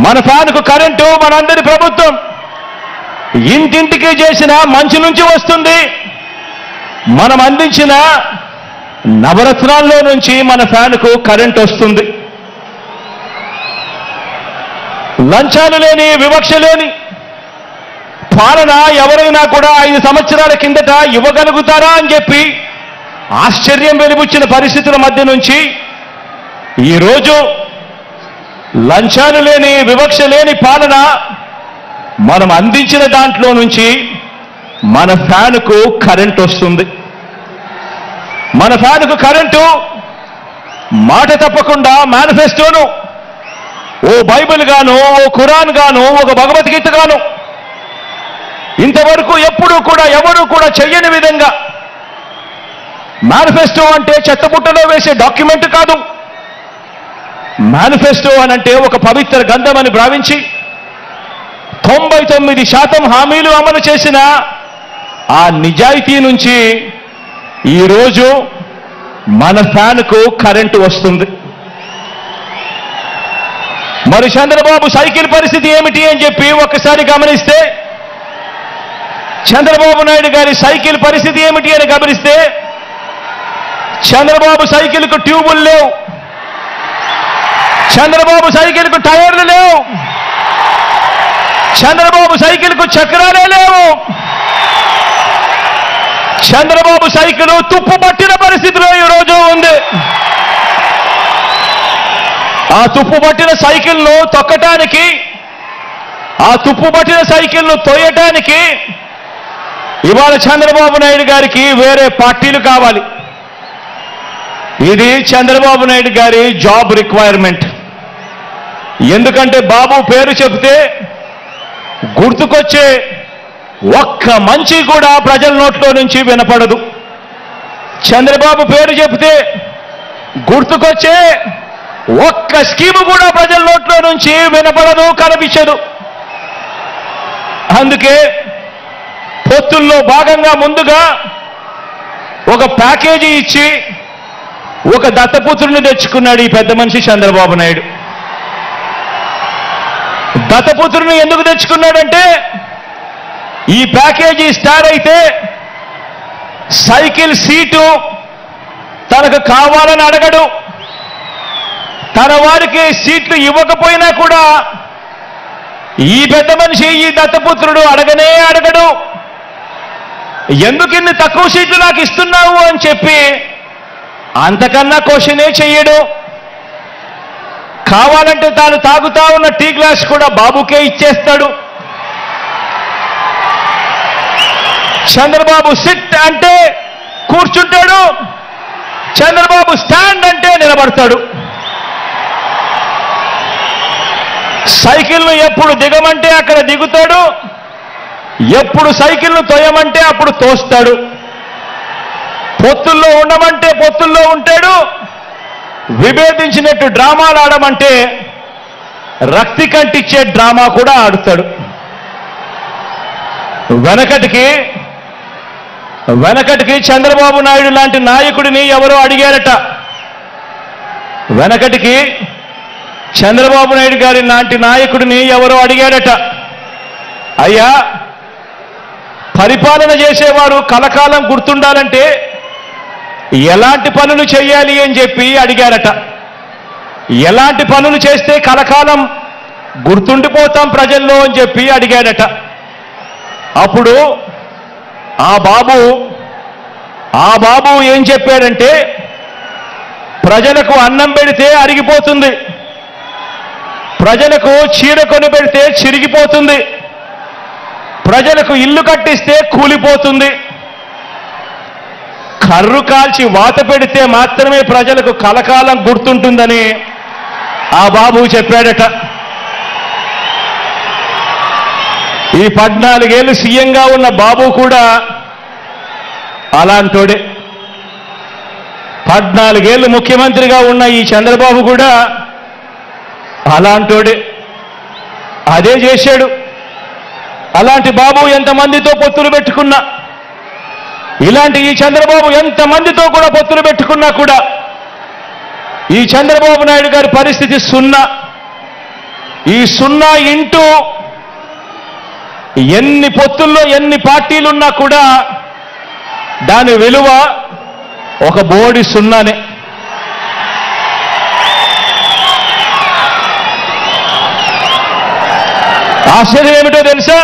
మన ఫ్యాన్కు కరెంటు మనందరి ప్రభుత్వం. ఇంటింటికి చేసిన మంచి నుంచి వస్తుంది. మనం అందించిన నవరత్నాల్లో నుంచి మన ఫ్యాన్కు కరెంట్ వస్తుంది. లంచాలు లేని, వివక్ష లేని పాలన ఎవరైనా కూడా 5 సంవత్సరాల కిందట ఇవ్వగలుగుతారా అని చెప్పి ఆశ్చర్యం వెలిబుచ్చిన పరిస్థితుల మధ్య నుంచి ఈరోజు లంచాలు లేని, వివక్ష లేని పాలన మనం అందించిన దాంట్లో నుంచి మన ఫ్యాన్కు కరెంట్ వస్తుంది. మన ఫ్యాన్కు కరెంటు మాట తప్పకుండా మేనిఫెస్టోను ఓ బైబిల్ గాను, ఓ ఖురాన్ గాను, ఒక భగవద్గీత గాను ఇంతవరకు ఎప్పుడూ కూడా ఎవరూ కూడా చెయ్యని విధంగా మేనిఫెస్టో అంటే చెత్తబుట్టలో వేసే డాక్యుమెంట్ కాదు. మేనిఫెస్టో అనంటే ఒక పవిత్ర గ్రంథం అని భావించి 99% హామీలు అమలు చేసిన ఆ నిజాయితీ నుంచి ఈరోజు మన ఫ్యాన్కు కరెంటు వస్తుంది. మరి చంద్రబాబు సైకిల్ పరిస్థితి ఏమిటి అని చెప్పి ఒక్కసారి గమనిస్తే, చంద్రబాబు నాయుడు గారి సైకిల్ పరిస్థితి ఏమిటి అని గమనిస్తే, చంద్రబాబు సైకిల్కు ట్యూబులు లేవు, చంద్రబాబు సైకిల్కు టైర్లు లేవు, చంద్రబాబు సైకిల్కు చక్రాలే లేవు. చంద్రబాబు సైకిల్ తుప్పు పట్టిన పరిస్థితిలో ఈరోజు ఉంది. ఆ తుప్పు పట్టిన సైకిల్ను తొక్కటానికి, ఆ తుప్పు పట్టిన సైకిల్ను తోయటానికి ఇవాళ చంద్రబాబు నాయుడు గారికి వేరే పార్టీలు కావాలి. ఇది చంద్రబాబు నాయుడు గారి జాబ్ రిక్వైర్మెంట్. ఎందుకంటే బాబు పేరు చెబితే గుర్తుకొచ్చే ఒక్క మంచి కూడా ప్రజల నోట్లో నుంచి వినపడదు. చంద్రబాబు పేరు చెబితే గుర్తుకొచ్చే ఒక్క స్కీము కూడా ప్రజల నోట్లో నుంచి వినపడదు, కనిపించదు. అందుకే పొత్తుల్లో భాగంగా ముందుగా ఒక ప్యాకేజీ ఇచ్చి ఒక దత్తపుత్రుని తెచ్చుకున్నాడు ఈ పెద్ద మనిషి చంద్రబాబు నాయుడు. దత్తపుత్రుని ఎందుకు తెచ్చుకున్నాడంటే, ఈ ప్యాకేజీ స్టార్ అయితే సైకిల్ సీటు తనకు కావాలని అడగడు, తన వారికి సీట్లు ఇవ్వకపోయినా కూడా ఈ పెద్ద మనిషి, ఈ దత్తపుత్రుడు అడగనే అడగడు. ఎందుకు ఇన్ని తక్కువ సీట్లు నాకు ఇస్తున్నావు అని చెప్పి అంతకన్నా క్వశ్చనే చెయ్యడు. కావాలంటే తాను తాగుతా ఉన్న టీ గ్లాస్ కూడా బాబుకే ఇచ్చేస్తాడు. చంద్రబాబు సిట్ అంటే కూర్చుంటాడు, చంద్రబాబు స్టాండ్ అంటే నిలబడతాడు. సైకిల్ను ఎప్పుడు దిగమంటే అక్కడ దిగుతాడు, ఎప్పుడు సైకిల్ను తోయమంటే అప్పుడు తోస్తాడు. పొత్తుల్లో ఉండమంటే పొత్తుల్లో ఉంటాడు, విభేదించినట్టు డ్రామాలు ఆడమంటే రక్తి కంటిచ్చే డ్రామా కూడా ఆడుతాడు. వెనకటికి చంద్రబాబు నాయుడు లాంటి నాయకుడిని ఎవరో అడిగారట. వెనకటికి చంద్రబాబు నాయుడు గారి లాంటి నాయకుడిని ఎవరో అడిగారట, అయ్యా పరిపాలన చేసేవారు కలకాలం గుర్తుండాలంటే ఎలాంటి పనులు చేయాలి అని చెప్పి అడిగారట. ఎలాంటి పనులు చేస్తే కలకాలం గుర్తుండిపోతాం ప్రజల్లో అని చెప్పి అడిగాడట. అప్పుడు ఆ బాబు ఏం చెప్పాడంటే, ప్రజలకు అన్నం పెడితే అరిగిపోతుంది, ప్రజలకు చీర కొని పెడితే చిరిగిపోతుంది, ప్రజలకు ఇల్లు కట్టిస్తే కూలిపోతుంది, కర్రు కాల్చి వాత పెడితే మాత్రమే ప్రజలకు కలకాలం గుర్తుంటుందని ఆ బాబు చెప్పాడట. ఈ 14 ఏళ్ళు సీఎంగా ఉన్న బాబు కూడా అలాంటోడే. 14 ఏళ్ళు ముఖ్యమంత్రిగా ఉన్న ఈ చంద్రబాబు కూడా అలాంటోడే. అదే చేశాడు. అలాంటి బాబు ఎంతమందితో పొత్తులు పెట్టుకున్నా, ఇలాంటి ఈ చంద్రబాబు ఎంతమందితో కూడా పొత్తులు పెట్టుకున్నా కూడా ఈ చంద్రబాబు నాయుడు గారి పరిస్థితి సున్నా. ఈ 0 ఇంటూ ఎన్ని పొత్తుల్లో ఎన్ని పార్టీలున్నా కూడా దాని విలువ ఒక బోడి 0నే. ఆశ్చర్యం ఏమిటో తెలుసా?